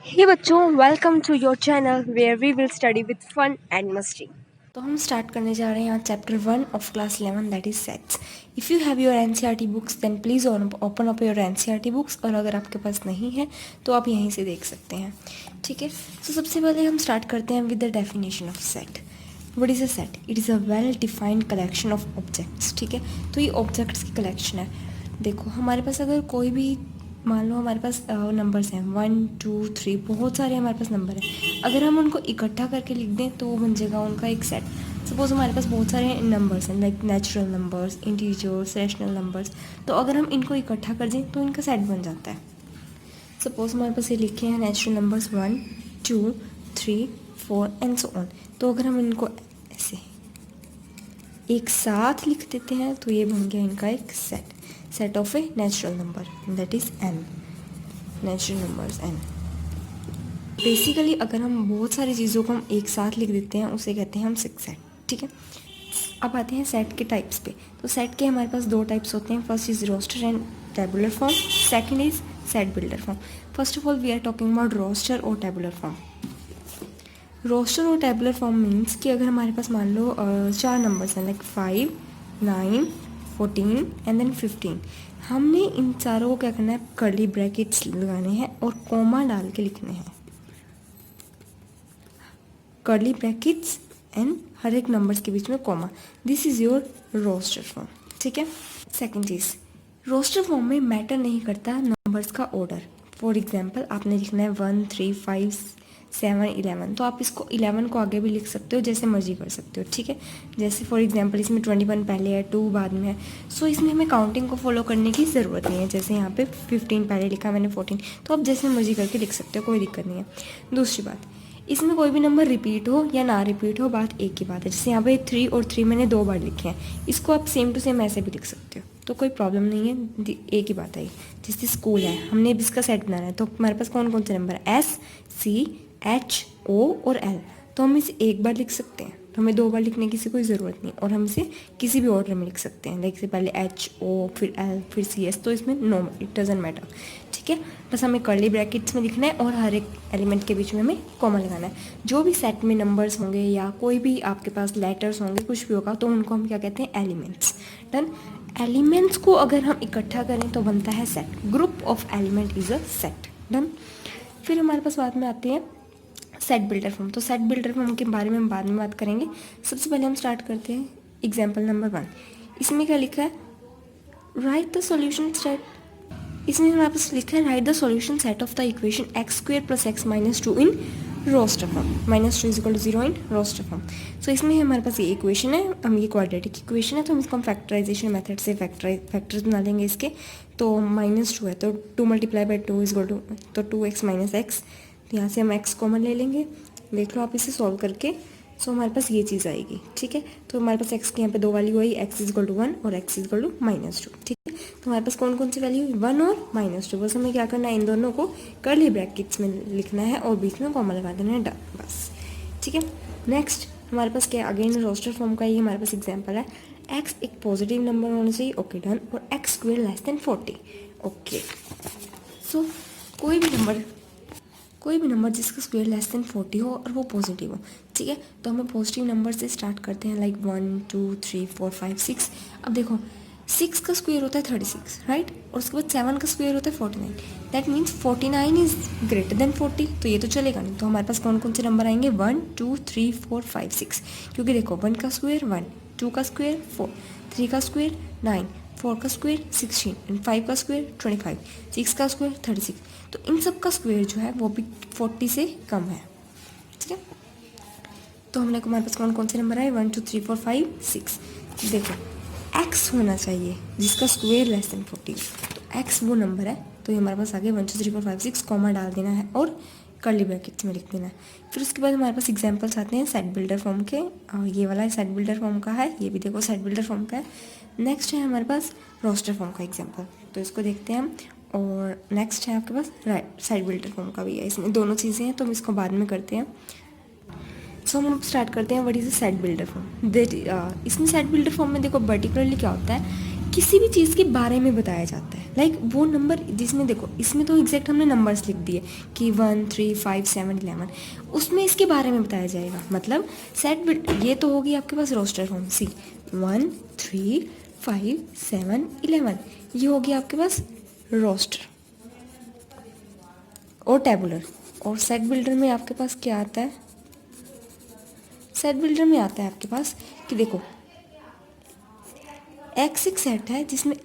हे बच्चों, welcome to your channel where we will study with fun and मस्ती। तो हम स्टार्ट करने जा रहे हैं यहाँ chapter 1 of class 11 that is sets. If you have your NCERT books then please open up your NCERT books, और अगर आपके पास नहीं है तो आप यहीं से देख सकते हैं। ठीक है, तो सबसे पहले हम स्टार्ट करते हैं with the definition of set. What is a set? It is a well defined collection of objects. ठीक है, तो ये ऑब्जेक्ट्स की कलेक्शन है। देखो हमारे पास अगर कोई भी, मान लो हमारे पास नंबर्स हैं 1 2 3, बहुत सारे हमारे पास नंबर हैं। अगर हम उनको इकट्ठा करके लिख दें तो वो बन जाएगा उनका एक सेट। सपोज़ हमारे पास बहुत सारे नंबर्स हैं like natural numbers, integers, rational numbers, तो अगर हम इनको इकट्ठा कर दें तो इनका सेट बन जाता है। सपोज़ हमारे पास ये लिखे हैं natural numbers 1 2 3 4 and so on. तो अगर हम इनको ऐसे एक साथ लिख देते हैं तो ये बन गया इनका एक set of a natural number that is N, natural numbers N. Basically अगर हम बहुत सारी चीज़ों को हम एक साथ लिख देते हैं उसे कहते हैं हम सेट। ठीक है, अब आते हैं सेट के टाइप्स पे। तो सेट के हमारे पास दो टाइप्स होते हैं, first is roster and tabular form, second is set builder form. First of all we are talking about roster और टेबुलर फॉर्म। रोस्टर और टेबुलर फॉर्म मीन्स कि अगर हमारे पास मान लो चार नंबर्स हैं लाइक 5 9 14 एंड देन 15, हमने इन चारों को क्या करना है, कर्ली ब्रैकेट्स लगाने हैं और कॉमा डाल के लिखने हैं। कर्ली ब्रैकेट्स एंड हर एक नंबर्स के बीच में comma, this is your roster form. ठीक है, सेकेंड चीज़, रोस्टर फॉर्म में मैटर नहीं करता नंबर्स का ऑर्डर। फॉर एग्जाम्पल आपने लिखना है 1 3 5 7 11, तो आप इसको 11 को आगे भी लिख सकते हो, जैसे मर्जी कर सकते हो। ठीक है, जैसे फॉर एग्जांपल इसमें 21 पहले है, 2 बाद में है, सो इसमें हमें काउंटिंग को फॉलो करने की ज़रूरत नहीं है। जैसे यहाँ पे 15 पहले लिखा मैंने 14, तो आप जैसे मर्जी करके लिख सकते हो, कोई दिक्कत नहीं है। दूसरी बात, इसमें कोई भी नंबर रिपीट हो या ना रिपीट हो, बात एक ही बात है। जैसे यहाँ पे 3 और 3 मैंने 2 बार लिखे हैं, इसको आप सेम टू सेम ऐसे भी लिख सकते हो, तो कोई प्रॉब्लम नहीं है, एक ही बात है। जैसे स्कूल है, हमने अब इसका सेट बनाना है, तो हमारे पास कौन कौन से नंबर है, S C H O और L, तो हम इसे एक बार लिख सकते हैं, तो हमें 2 बार लिखने की कोई ज़रूरत नहीं, और हम इसे किसी भी ऑर्डर में लिख सकते हैं, लाइक से पहले H O फिर L फिर C S, तो इसमें नो इट डजेंट मैटर। ठीक है, बस हमें कर्ली ब्रैकेट्स में लिखना है और हर एक एलिमेंट के बीच में हमें कॉमा लगाना है। जो भी सेट में नंबर्स होंगे या कोई भी आपके पास लेटर्स होंगे, कुछ भी होगा, तो उनको हम क्या कहते हैं, एलिमेंट्स। डन, एलिमेंट्स को अगर हम इकट्ठा करें तो बनता है set, group of element is a set. Done, फिर हमारे पास बाद में आते हैं सेट बिल्डर फॉर्म। तो सेट बिल्डर फॉर्म के बारे में हम बाद में बात करेंगे। सबसे पहले हम स्टार्ट करते हैं एग्जाम्पल नंबर 1। इसमें क्या लिखा है, राइट द सॉल्यूशन सेट। इसमें हमारे पास लिखा है write the solution set of the equation x² + x - 2 in roster form, -2 = 0 in roster form. So इसमें हमारे पास ये इक्वेशन है, हम ये क्वाड्रेटिक इक्वेशन है, तो हम इसको हम फैक्टराइजेशन मेथड से फैक्टर्स बना लेंगे इसके। तो -2 है तो 2 × 2 = तो 2x - x, तो यहाँ से हम x कॉमन ले लेंगे। देख लो आप इसे सॉल्व करके, सो हमारे पास ये चीज़ आएगी। ठीक है, तो हमारे पास x की यहाँ पे 2 वैल्यू आई, x = 1 और x = -2। ठीक है, तो हमारे पास कौन कौन सी वैल्यू, 1 और -2। बस हमें क्या करना है, इन दोनों को कर्ली ब्रैकेट्स में लिखना है और बीच में कॉमा लगा देना है, डन, बस। ठीक है, नेक्स्ट हमारे पास क्या, अगेन रोस्टर फॉर्म का ही हमारे पास एग्जाम्पल है। x एक पॉजिटिव नंबर होना चाहिए, ओके डन, और x² < 40, ओके। सो कोई भी नंबर जिसका स्क्वायर < 40 हो और वो पॉजिटिव हो। ठीक है, तो हमें पॉजिटिव नंबर से स्टार्ट करते हैं, लाइक 1 2 3 4 5 6। अब देखो 6 का स्क्वायर होता है 36, राइट, और उसके बाद 7 का स्क्वायर होता है 49, that means 49 is greater than 40, तो ये तो चलेगा नहीं। तो हमारे पास कौन कौन से नंबर आएंगे, 1 2 3 4 5 6, क्योंकि देखो 1 का स्क्वायर 1, 2 का स्क्वायर 4, 3 का स्क्वायर 9, 4 का स्क्वायर 16 एंड 5 का स्क्वायर 25, 6 का स्क्वायर 36, तो इन सब का स्क्वायर जो है वो भी 40 से कम है। ठीक है, तो हमने हमारे पास कौन कौन से नंबर आए, 1 2 3 4 5 6। देखो x होना चाहिए जिसका स्क्वायर < 40, तो x वो नंबर है, तो ये हमारे पास आगे 1 2 3 4 5 6 कॉमा डाल देना है और कर्ली ब्रैकेट्स में लिख देना है। फिर उसके बाद हमारे पास एग्जांपल्स आते हैं सेट बिल्डर फॉर्म के, ये वाला सेट बिल्डर फॉर्म का है, ये भी देखो सेट बिल्डर फॉर्म का है। नेक्स्ट है हमारे पास रोस्टर फॉर्म का एग्जांपल, तो इसको देखते हैं हम। और नेक्स्ट है आपके पास राइट साइड बिल्डर फॉर्म का भी है, इसमें दोनों चीज़ें हैं, तो हम इसको बाद में करते हैं। सो हम स्टार्ट करते हैं what is a set builder form. इसमें सेट बिल्डर फॉर्म में देखो पर्टिकुलरली क्या होता है किसी भी चीज़ के बारे में बताया जाता है। लाइक वो नंबर जिसमें देखो, इसमें तो एग्जैक्ट हमने नंबर्स लिख दिए कि 1 3 5 7 11, उसमें इसके बारे में बताया जाएगा। मतलब सेट बिट, ये तो होगी आपके पास रोस्टर फॉर्म। सी 1 3 5 7 11, ये होगी आपके पास रोस्टर और टेबुलर। और सेट बिल्डर में आपके पास क्या आता है? सेट बिल्डर में आता है आपके पास कि देखो एक्स एक सेट है जिसमें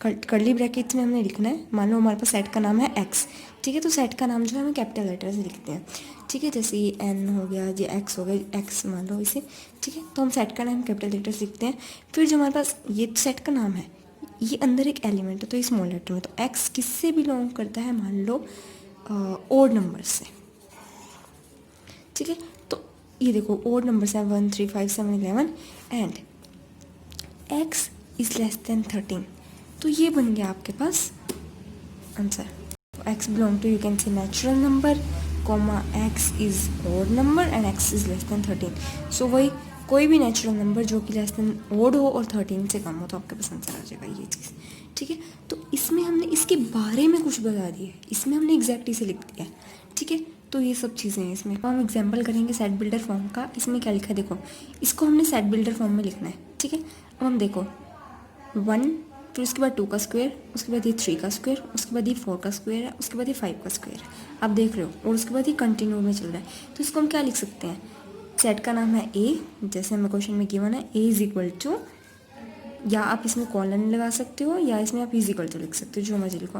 कर्ली ब्रैकेट्स में हमने लिखना है। मान लो हमारे पास सेट का नाम है एक्स, ठीक है, तो सेट का नाम जो है हमें कैपिटल लेटर से लिखते हैं, ठीक है। जैसे ये एन हो गया, ये एक्स हो गया, एक्स मान लो इसे, ठीक है, तो हम सेट का नाम कैपिटल लेटर से लिखते हैं। फिर जो हमारे पास ये सेट का नाम है, ये अंदर एक एलिमेंट है तो ये स्मॉल लेटर में, तो एक्स किससे बिलोंग करता है? मान लो ओड नंबर से, ठीक है। तो ये देखो ओड नंबर है 1 3 5 7 11 and X is less than 13, तो ये बन गया आपके पास answer. X belong to, you can say natural number, comma X is odd number and X is less than 13। So वही कोई भी नेचुरल नंबर जो कि लेस देन ओड हो और 13 से कम हो तो आपके पास आंसर आ जाएगा ये चीज़, ठीक है। तो इसमें हमने इसके बारे में कुछ बता दिया है, इसमें हमने एग्जैक्ट इसे लिख दिया है, ठीक है। तो ये सब चीज़ें हैं इसमें। हम एग्जाम्पल करेंगे सेट बिल्डर फॉर्म का। इसमें क्या लिखा है देखो, इसको हमने सेट बिल्डर फॉर्म में लिखना है, ठीक है। अब हम देखो 1, फिर उसके बाद 2 का स्क्वायर, उसके बाद ये 3 का स्क्वायर, उसके बाद ये 4 का स्क्वायर है, उसके बाद ये 5 का स्क्वायर है, आप देख रहे हो, और उसके बाद ये कंटिन्यू में चल रहा है। तो इसको हम क्या लिख सकते हैं? सेट का नाम है ए, जैसे हमें क्वेश्चन में गिवन है, ए इज इक्वल टू, या आप इसमें कॉलन लगा सकते हो या इसमें आप इज इक्वल टू लिख सकते हो, जो मर्जी लिखो।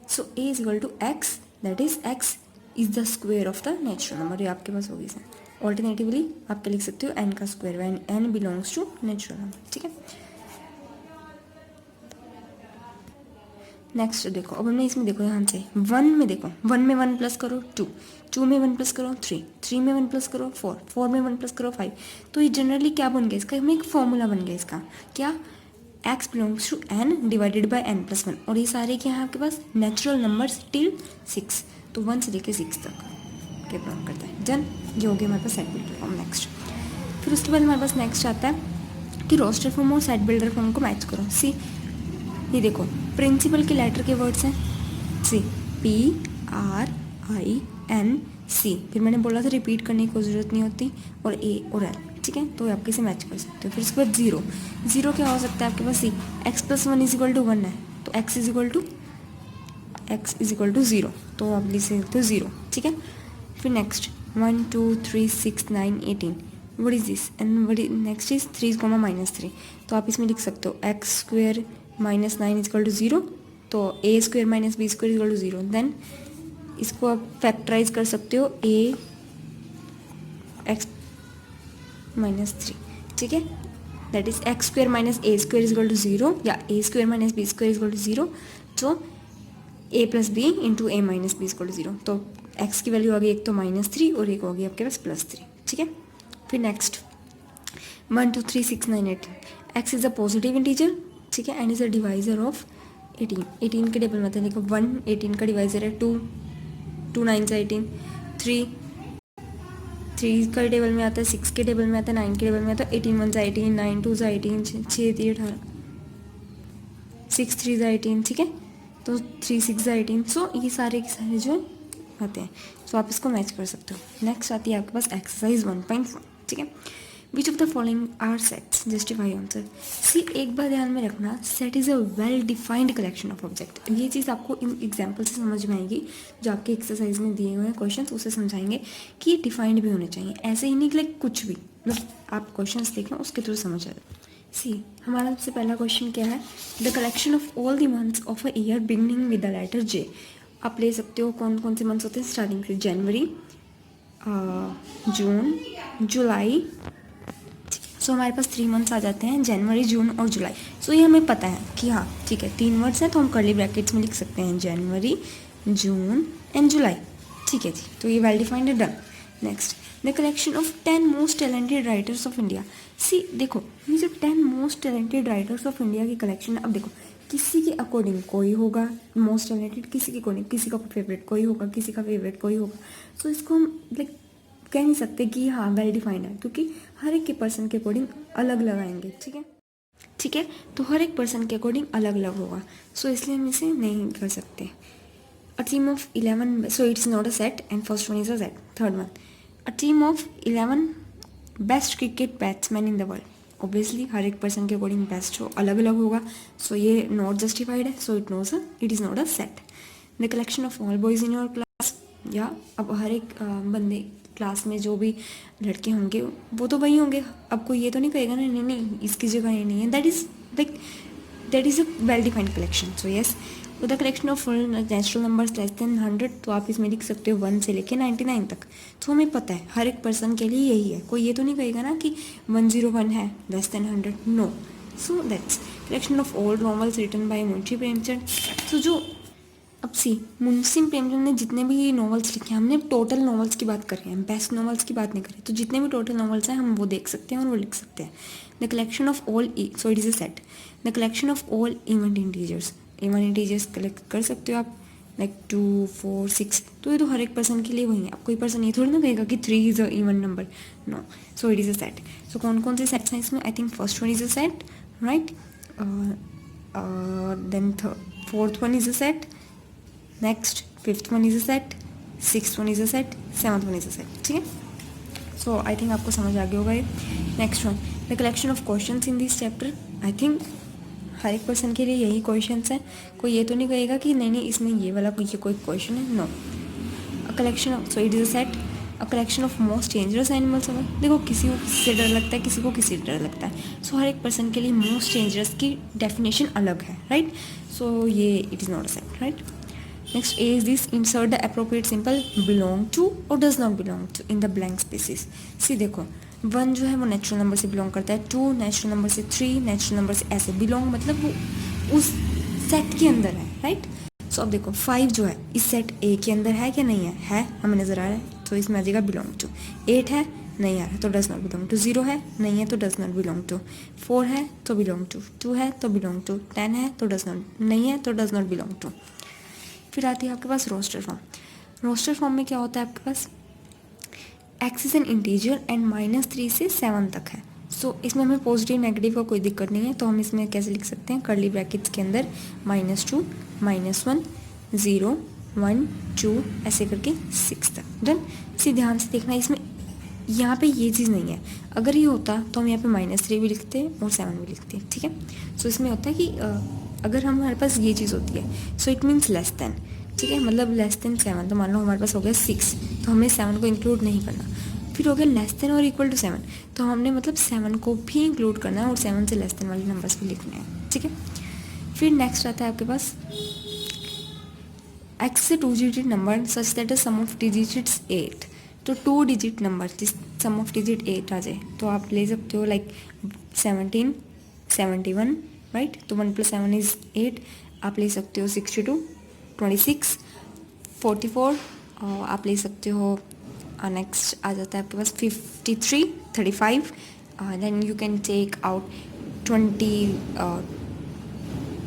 So A is equal to X, that is X is the square of the natural number, ये आपके पास होगी सर। ऑल्टरनेटिवली आप क्या लिख सकते हो? एन का square, when N belongs to natural number, ठीक है। नेक्स्ट देखो, अब हमने इसमें देखो यहाँ से 1 में देखो, 1 में 1 प्लस करो 2, 2 में 1 प्लस करो 3, 3 में 1 प्लस करो 4, 4 में 1 प्लस करो 5। तो ये जनरली क्या बन गया इसका? हमें एक फॉर्मूला बन गया इसका, क्या? x belongs to n divided by n plus 1, और ये सारे क्या है आपके पास? नेचुरल नंबर्स टिल 6, तो 1 से लेकर 6 तक क्या बिलोंग करता है। डन, ये हो गया हमारे पास सेट बिल्डर फॉर्म। नेक्स्ट, फिर उसके बाद हमारे पास नेक्स्ट आता है कि रोस्टर फॉर्म और सेट बिल्डर फॉर्म को मैच करो। सी ये देखो, प्रिंसिपल के लेटर के वर्ड्स हैं, सी PRINC, फिर मैंने बोला था रिपीट करने की कोई ज़रूरत नहीं होती, और A और L, ठीक है, तो आप किसे मैच कर सकते हो। फिर उसके बाद 0, 0 क्या हो सकता है आपके पास? See x plus 1 is equal to 1 है, तो x इज इक्वल टू 0, तो आप लिख सकते हो 0, ठीक है। फिर next 1 2 3 6 9 18, what is this and next is 3 -3, तो आप इसमें लिख सकते हो x square minus 9 is equal to 0, तो a square minus b square is equal to 0। Then इसको आप फैक्टराइज कर सकते हो ए एक्स माइनस 3, ठीक है, that is x square minus a square is equal to 0, या a square minus b square is equal to 0, तो a plus b into a minus b equal to 0, तो एक्स की value आ गई एक तो -3 और एक होगी आपके पास +3, ठीक है। फिर next 1 2 3 6 9 18, x is a positive integer, ठीक है, and is a divisor of 18, 18 के टेबल में आता है देखो 1 18 का डिवाइजर है, 2 2 9 से 18, 3 3 का टेबल में आता है, 6 के टेबल में आता है, 9 के टेबल में आता है, 18 1 से 18, 9 2 से 18, 6 3 18, 6 3 से 18, ठीक है, तो 3 6 से 18, सो ये सारे के सारे जो आते हैं, सो आप इसको मैच कर सकते हो। नेक्स्ट आती है आपके पास एक्सरसाइज 1.1, ठीक है। Which of the following are sets, justify answer. See एक बार ध्यान में रखना, set is a well defined collection of object, ये चीज़ आपको इन एग्जाम्पल से समझ में आएगी, जो आपके एक्सरसाइज में दिए हुए हैं क्वेश्चन उसे समझाएंगे कि ये डिफाइंड भी होने चाहिए, ऐसे ही नहीं कि लाइक कुछ भी, मतलब आप क्वेश्चन देखें उसके थ्रू समझ आए। सी हमारा सबसे पहला क्वेश्चन क्या है? The collection of all the months of a year beginning with the letter J. आप ले सकते हो कौन कौन से मंथ्स होते हैं स्टार्टिंग से, जनवरी, जून, जुलाई, सो हमारे पास 3 मंथ्स आ जाते हैं, जनवरी, जून और जुलाई। सो ये हमें पता है कि हाँ ठीक है 3 वर्ड्स हैं, तो हम कर्ली ब्रैकेट्स में लिख सकते हैं जनवरी, जून एंड जुलाई, ठीक है जी, तो ये वेल डिफाइंड है, done. Next, the collection of 10 most talented writers of India. See देखो, ये जो 10 most talented writers of India की कलेक्शन है, अब देखो किसी के अकॉर्डिंग कोई होगा मोस्ट टैलेंटेड, किसी के अकॉर्डिंग किसी का फेवरेट कोई होगा, किसी का फेवरेट कोई होगा, सो इसको हम लाइक कह नहीं सकते कि हाँ वेल डिफाइंड है, क्योंकि हर एक के पर्सन के अकॉर्डिंग अलग लगाएंगे, ठीक है। ठीक है, तो हर एक पर्सन के अकॉर्डिंग अलग अलग होगा, सो इसलिए हम इसे नहीं कर सकते. A team of 11, so it's not a set, and first one is a set. Third one, a team of 11 best cricket batsmen in the world. Obviously हर एक पर्सन के अकॉर्डिंग बेस्ट हो अलग अलग होगा, सो ये नॉट जस्टिफाइड है, सो it is not a set. The collection of all boys in your class, या अब हर एक बंदे क्लास में जो भी लड़के होंगे वो तो वही होंगे. अब कोई ये तो नहीं कहेगा ना नहीं नहीं इसकी जगह ये नहीं है. That is a well defined collection. So yes, the collection of natural numbers less than 100, तो आप इसमें लिख सकते हो 1 से लेके 99 तक. तो हमें पता है हर एक पर्सन के लिए यही है, कोई ये तो नहीं कहेगा ना कि 101 है less than 100, no. So that's collection of old novels written by Munshi Premchand. तो जो अब सी मुंशी प्रेमचंद ने जितने भी नॉवेल्स लिखे हैं, हमने टोटल नॉवेल्स की बात कर रहे हैं, बेस्ट नॉवेल्स की बात नहीं कर रहे. तो जितने भी टोटल नॉवेल्स हैं हम वो देख सकते हैं और वो लिख सकते हैं. The collection of all, so it is a set. The collection of all even integers, even integers collect कर सकते हो आप, लाइक 2, 4, 6. तो ये तो हर एक पर्सन के लिए वही है. अब कोई पर्सन ये थोड़ी ना कहेगा कि 3 is a even number, no. So it is a set. So कौन कौन से सेट्स हैं इसमें? I think first one is a set, right. Then fourth one is a set, next fifth one is a set, sixth one is a set, seventh one is a set. ठीक है, सो I think आपको समझ आ गया होगा ये. Next one, the collection of questions in this chapter. I think हर एक person के लिए यही क्वेश्चंस हैं, कोई ये तो नहीं कहेगा कि नहीं नहीं इसमें ये वाला कोई क्वेश्चन है, no. A collection of, so it is a set. A collection of most dangerous animals. देखो किसी को किसी से डर लगता है, किसी को किसी से डर लगता है, सो हर एक पर्सन के लिए मोस्ट डेंजरस की डेफिनेशन अलग है, राइट. सो ये it is not a set, right. Next, A is this, insert the appropriate symbol, belong to और does not belong to in the blank spaces. See देखो 1 जो है वो नेचुरल नंबर से बिलोंग करता है, 2 नेचुरल नंबर से, 3 नेचुरल नंबर से, ऐसे बिलोंग मतलब वो उस सेट के अंदर है, राइट. सो अब देखो 5 जो है इस सेट ए के अंदर है क्या नहीं है हमें नज़र आ रहा है, तो इसमें आ जाएगा बिलोंग टू. 8 है नहीं आ रहा है तो डज नॉट बिलोंग टू. 0 है नहीं है तो डज नॉट बिलोंग टू. 4 है तो बिलोंग टू. 2 है तो बिलोंग टू. 10 है तो डज नॉट, नहीं है तो डज नॉट बिलोंग टू. फिर आती है आपके पास रोस्टर फॉर्म. रोस्टर फॉर्म में क्या होता है आपके पास, x is an integer and -3 से 7 तक है. सो इसमें हमें पॉजिटिव नेगेटिव का कोई दिक्कत नहीं है, तो हम इसमें कैसे लिख सकते हैं, कर्ली ब्रैकेट्स के अंदर -2, -1, 0, 1, 2 ऐसे करके 6 तक. डन. इसे ध्यान से देखना, इसमें यहाँ पे ये चीज़ नहीं है. अगर ये होता तो हम यहाँ पे -3 भी लिखते और 7 भी लिखते, ठीक है. सो इसमें होता है कि अगर हमारे पास ये चीज़ होती है, so it means less than, ठीक है, मतलब लेस देन 7. तो मान लो हमारे पास हो गया 6, तो हमें 7 को इंक्लूड नहीं करना. फिर हो गया लेस देन और इक्वल टू 7, तो हमने मतलब 7 को भी इंक्लूड करना है और 7 से लेस देन वाले नंबर्स भी लिखने हैं, ठीक है. फिर नेक्स्ट आता है आपके पास एक्स से 2 digit number such that the sum of digits 8. तो 2 डिजिट नंबर जिस सम ऑफ डिजिट 8 आ जाए तो आप ले सकते हो, लाइक 17, 71, राइट. तो 1 + 7 इज़ 8. आप ले सकते हो 62, 26, 44. और आप ले सकते हो नेक्स्ट आ जाता है आपके पास 53, 35. Then you can take out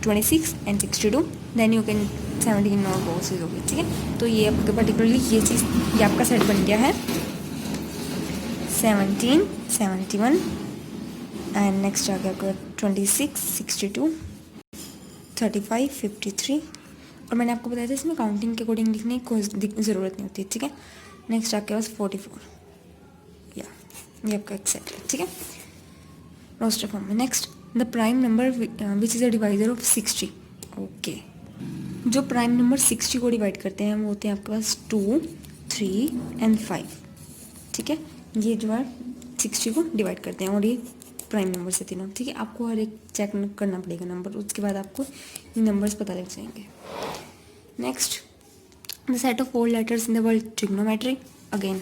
26 and 62. Then you can 17 और बहुत चीज़ होगी, ठीक है. तो ये आपके पर्टिकुलरली ये चीज़, ये आपका सेट बन गया है 17, 71 एंड नेक्स्ट आ गया आपका 26, 62, 35, 53. और मैंने आपको बताया था इसमें काउंटिंग के अकॉर्डिंग लिखने की कोई ज़रूरत नहीं होती, ठीक है. नेक्स्ट आपके पास 44, या ये आपका एक सेट है, ठीक है, रोस्टर फॉर्म में. Next, the prime number which is a divisor of 60. Okay, जो प्राइम नंबर 60 को डिवाइड करते हैं वो होते हैं आपके पास 2, 3 एंड 5, ठीक है. ये जो है 60 को डिवाइड करते हैं और ये प्राइम नंबर से तीनों, ठीक है. आपको हर एक चेक करना पड़ेगा नंबर, उसके बाद आपको ये नंबर्स पता लग जाएंगे. Next, the set of all letters in the world trigonometry. Again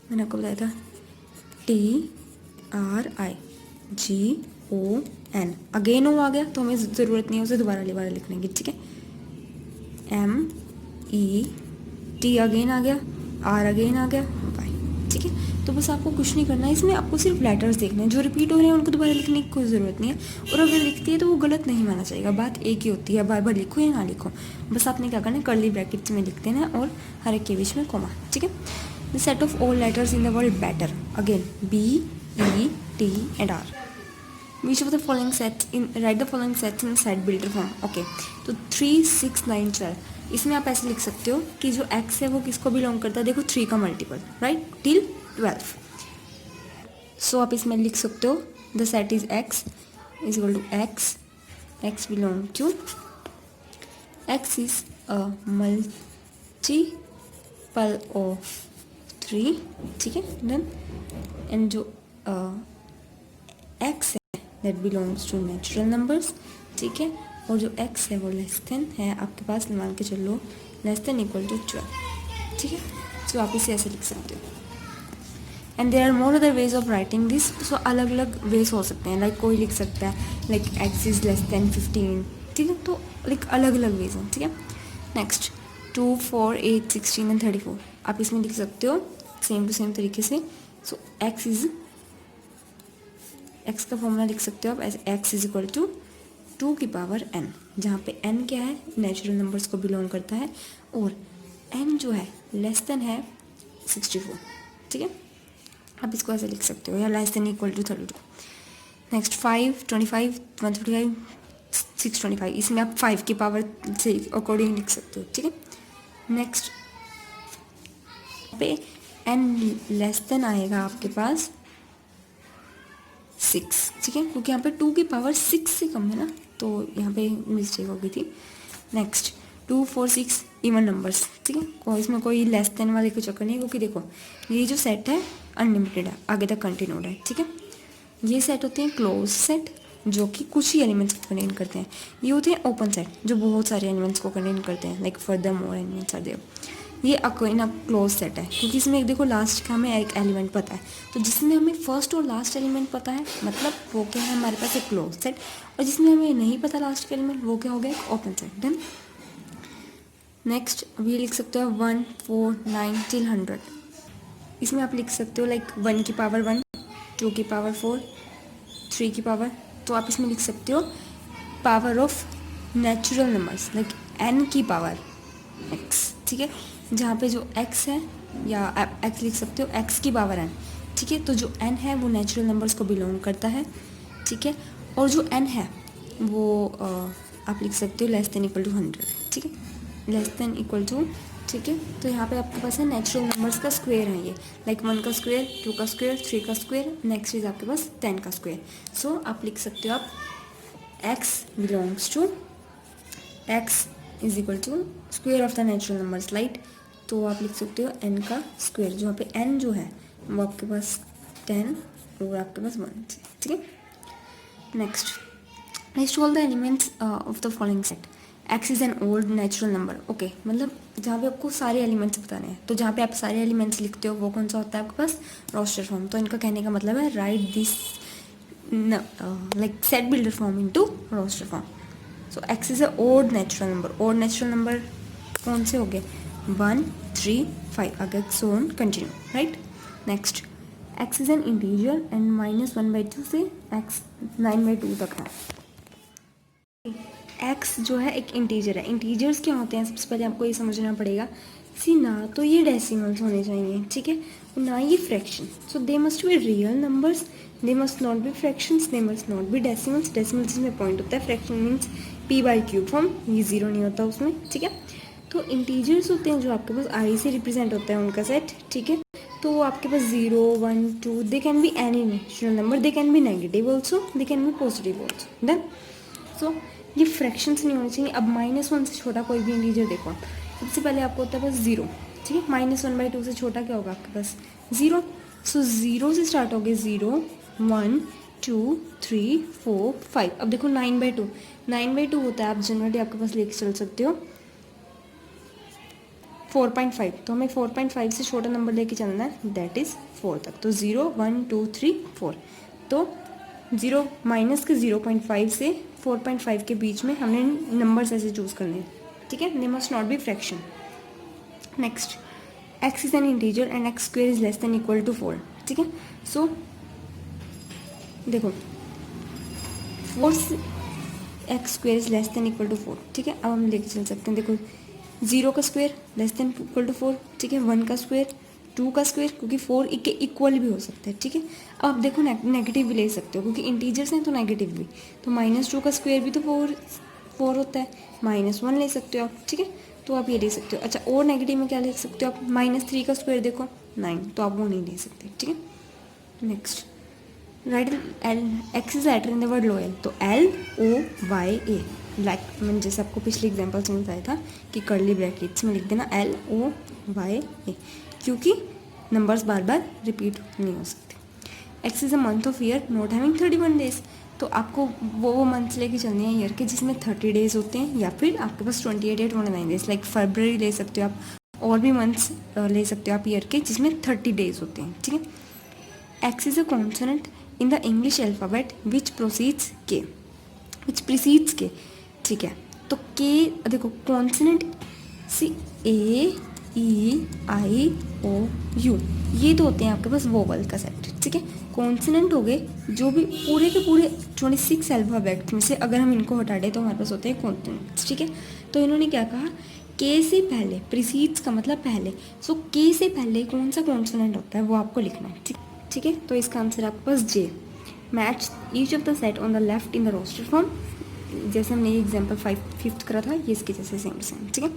मैंने आपको बताया था TRIGON. अगेन ओ आ गया तो हमें ज़रूरत नहीं है उसे दोबारा लिखने की, ठीक है. MET अगेन आ गया, R अगेन आ गया, Y, ठीक है. तो बस आपको कुछ नहीं करना है इसमें, आपको सिर्फ लेटर्स देखने हैं, जो रिपीट हो रहे हैं उनको दोबारा लिखने की कोई ज़रूरत नहीं है. और अगर लिखती है तो वो गलत नहीं माना जाएगा, बात एक ही होती है, बार बार लिखो या ना लिखो, बस आपने क्या करना है, कर्ली ब्रैकेट्स में लिख देना है और हर एक के बीच में कोमा, ठीक है. The set of all letters in the world better. Again BE, T and R. Which of the following sets in right the following sets in set builder form. Okay, तो 3, 6, 9, 12 इसमें आप ऐसे लिख सकते हो कि जो x है वो किसको बिलोंग करता है. देखो 3 का मल्टीपल राइट टिल 12. सो आप इसमें लिख सकते हो the set is x is equal to x belong to x is a multiple of 3. ठीक है, डन. एंड जो x है that belongs to natural numbers. ठीक है, और जो x है वो लेस देन है आपके पास, मान के चलो लेस देन इक्वल टू 12. ठीक है, सो आप इसे ऐसे लिख सकते हो. And there are more other ways of writing this. सो अलग अलग वेज हो सकते हैं. लाइक कोई लिख सकता है like x is less then 15. ठीक है, तो लाइक अलग अलग वेज हैं. ठीक है, नेक्स्ट 2, 4, 8, 16 एंड 34 आप इसमें लिख सकते हो सेम टू सेम तरीके से. सो x का फॉर्मूला लिख सकते हो आप as x is equal to 2 की पावर n, जहाँ पे n क्या है नेचुरल नंबर्स को बिलोंग करता है, और n जो है लेस देन है 64. ठीक है, आप इसको ऐसे लिख सकते हो, या less than equal to 32. Next 5, 25, 135, 625 इसमें आप 5 की पावर से अकॉर्डिंग लिख सकते हो. ठीक है, नेक्स्ट पे n लेस देन आएगा आपके पास 6. ठीक है, क्योंकि यहाँ पे 2 की पावर 6 से कम है ना, तो यहाँ पे मिस्टेक हो गई थी. Next 2, 4, 6 even numbers. ठीक है, कोई इसमें कोई लेस देन वाले को चक्कर नहीं है, क्योंकि देखो ये जो सेट है अनलिमिटेड है, आगे तक कंटिन्यूड है. ठीक है, ये सेट होते हैं क्लोज सेट जो कि कुछ ही एलिमेंट्स को कंटेन करते हैं. ये होते हैं ओपन सेट जो बहुत सारे एलिमेंट्स को कंटेन करते हैं, like further more elements are there. ये इन क्लोज सेट है, क्योंकि इसमें एक देखो लास्ट का हमें एक एलिमेंट पता है, तो जिसमें हमें फर्स्ट और लास्ट एलिमेंट पता है मतलब वो क्या है हमारे पास एक क्लोज सेट, और जिसमें हमें नहीं पता लास्ट का एलिमेंट वो क्या हो गया एक ओपन सेट. डन. नेक्स्ट अभी लिख सकते हो 1, 4, 9 till 100. इसमें आप लिख सकते हो लाइक 1 की पावर 1, 2 की पावर 4, 3 की पावर, तो आप इसमें लिख सकते हो power of natural numbers like n की पावर x. ठीक है, जहाँ पे जो x है या आप x लिख सकते हो x की पावर n. ठीक है, तो जो n है वो नेचुरल नंबर्स को बिलोंग करता है. ठीक है, और जो n है वो आप लिख सकते हो लेस देन इक्वल टू 100. ठीक है, लेस देन इक्वल टू. ठीक है, तो यहाँ पे आपके पास है नेचुरल नंबर्स का स्क्वायर है, ये लाइक 1 का स्क्वायर, 2 का स्क्वायर, 3 का स्क्वायर, नेक्स्ट इज आपके पास 10 का स्क्वायर. सो आप लिख सकते हो आप x belongs to x is equal to square of the natural numbers right. तो आप लिख सकते हो n का स्क्वायर, जहाँ पे n जो है वो आपके पास 10 और आपके पास 1. ठीक है, next all the elements of the following set. x is an old natural number. Okay, मतलब जहाँ पे आपको सारे एलिमेंट्स बताने हैं, तो जहाँ पे आप सारे एलिमेंट्स लिखते हो वो कौन सा होता है आपके पास रोस्टर फॉर्म. तो इनका कहने का मतलब है right this like set builder form into roster form. So x is a odd natural number. Odd natural number कौन से हो गए 1, 3, 5 आगे so on continue right. Next x is an integer and -1/2 से x 9/2 तक है. x जो है एक इंटीजर है. इंटीजर्स क्या होते हैं सबसे पहले आपको ये समझना पड़ेगा. सी ना तो ये डेसिमल्स होने चाहिए. ठीक है, और ना ये fraction. So they must be real numbers, they must not B fractions, they must not B decimals. Decimals में पॉइंट होता है, फ्रैक्शन मीन्स p/q फॉर्म, ये जीरो नहीं होता उसमें. ठीक है, तो इंटीजर्स होते हैं जो आपके पास i से रिप्रेजेंट होता है उनका सेट. ठीक है, तो आपके पास 0, 1, 2 they can be any natural number, they can be negative also, they can be positive also. Done. So ये फ्रैक्शंस नहीं होने चाहिए. अब -1 से छोटा कोई भी इंटीजर देखो आप, सबसे पहले आपको होता है बस 0. ठीक है, -1/2 से छोटा क्या होगा आपके पास 0. सो 0 से स्टार्ट हो गए 0, 1, 2, 3, 4, 5. अब देखो 9/2 होता है, आप जनरली आपके पास लेके चल सकते हो 4.5. तो हमें 4.5 से छोटा नंबर लेके चलना है, दैट इज़ 4 तक. तो 0, 1, 2, 3, 4. तो 0 माइनस के 0.5 से 4.5 के बीच में हमने नंबर्स ऐसे चूज़ करने हैं. ठीक है, they must not be fraction. Next x is an integer and x square is less than equal to 4. ठीक है, सो देखो 4 से x square is less than equal to 4. ठीक है, अब हम लेके चल सकते हैं. देखो 0 का square less than equal to 4. ठीक है, 1 का स्क्वायर 2 का स्क्वायर, क्योंकि 4 के इक्वल भी हो सकता है, ठीक है। अब आप देखो नेगेटिव भी ले सकते हो, क्योंकि इंटीजर्स हैं तो नेगेटिव भी, तो -2 का स्क्वायर भी तो 4 होता है, -1 ले सकते हो आप, ठीक है। तो आप ये ले सकते हो। अच्छा, और नेगेटिव में क्या ले सकते हो आप, -3 का स्क्वायर देखो 9, तो आप वो नहीं ले सकते, ठीक है। Next, right L X is letter in the word loyal, तो LOYA, लाइक मैंने जैसे आपको पिछले एग्जाम्पल्स में बताया था कि कर्ली ब्रैकेट्स में लिख देना LOYA, क्योंकि नंबर्स बार बार रिपीट नहीं हो सकते। X is a month of year not having 31 days, तो आपको वो मंथ्स लेके चलने हैं ईयर के जिसमें 30 डेज होते हैं, या फिर आपके पास 28 या 29 डेज, लाइक फरवरी ले सकते हो आप, और भी मंथ्स ले सकते हो आप ईयर के जिसमें 30 डेज होते हैं, ठीक है। X is a consonant in the English alphabet which proceeds के, ठीक है। तो के देखो कॉन्सोनेंट CAEIOU, ये तो होते हैं आपके पास वोवल का सेट, ठीक है। कॉन्सोनेंट हो गए जो भी पूरे के पूरे 26 अल्फ़ाबेट में से अगर हम इनको हटा दें तो हमारे पास होते हैं कॉन्सोनेंट्स, ठीक है। तो इन्होंने क्या कहा, के से पहले, प्रीसीड्स का मतलब पहले, सो के से पहले कौन सा कॉन्सोनेंट होता है वो आपको लिखना है, ठीक है। तो इसका आंसर आपके पास J. Match each of the set on the left in the roster form, जैसे हमने ये एग्जाम्पल 5th करा था, ये इसके जैसे सेम, ठीक है।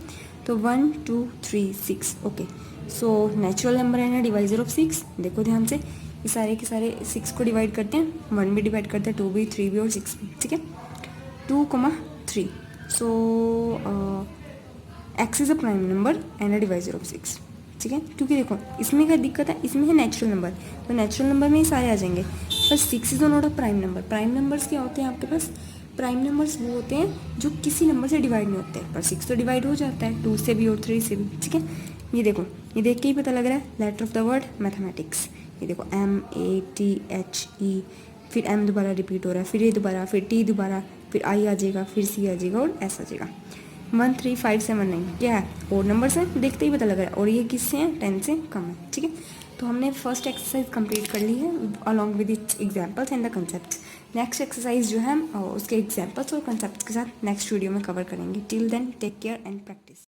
तो 1 2 3 6, ओके। सो नेचुरल नंबर है ना डिवाइजर ऑफ 6, देखो ध्यान से, ये सारे के सारे 6 को डिवाइड करते हैं, 1 भी डिवाइड करते हैं, 2 भी, 3 भी और 6 भी, ठीक है। 2, 3, so x is a prime number and a divisor of 6, ठीक है। क्योंकि देखो इसमें क्या दिक्कत है, इसमें है नेचुरल नंबर, तो नेचुरल नंबर में ही सारे आ जाएंगे, पर 6 is not a prime number. Prime numbers क्या होते हैं आपके पास, प्राइम नंबर्स वो होते हैं जो किसी नंबर से डिवाइड नहीं होते, पर 6 तो डिवाइड हो जाता है, 2 से भी और 3 से भी, ठीक है। ये देखो, ये देख के ही पता लग रहा है, letter of the word mathematics, ये देखो MATHE, फिर M दोबारा रिपीट हो रहा है, फिर ये दोबारा, फिर T दोबारा, फिर I आ जाएगा, फिर C आ जाएगा और S आ जाएगा। 1 3 5 7 9 क्या है, और नंबर्स हैं, देखते ही पता लग रहा है, और ये किससे हैं, 10 से कम है, ठीक है। तो हमने फर्स्ट एक्सरसाइज कंप्लीट कर ली है along with its examples and the concepts. Next exercise जो है उसके एग्जांपल्स और कंसेप्ट्स के साथ नेक्स्ट वीडियो में कवर करेंगे। Till then take care and practice.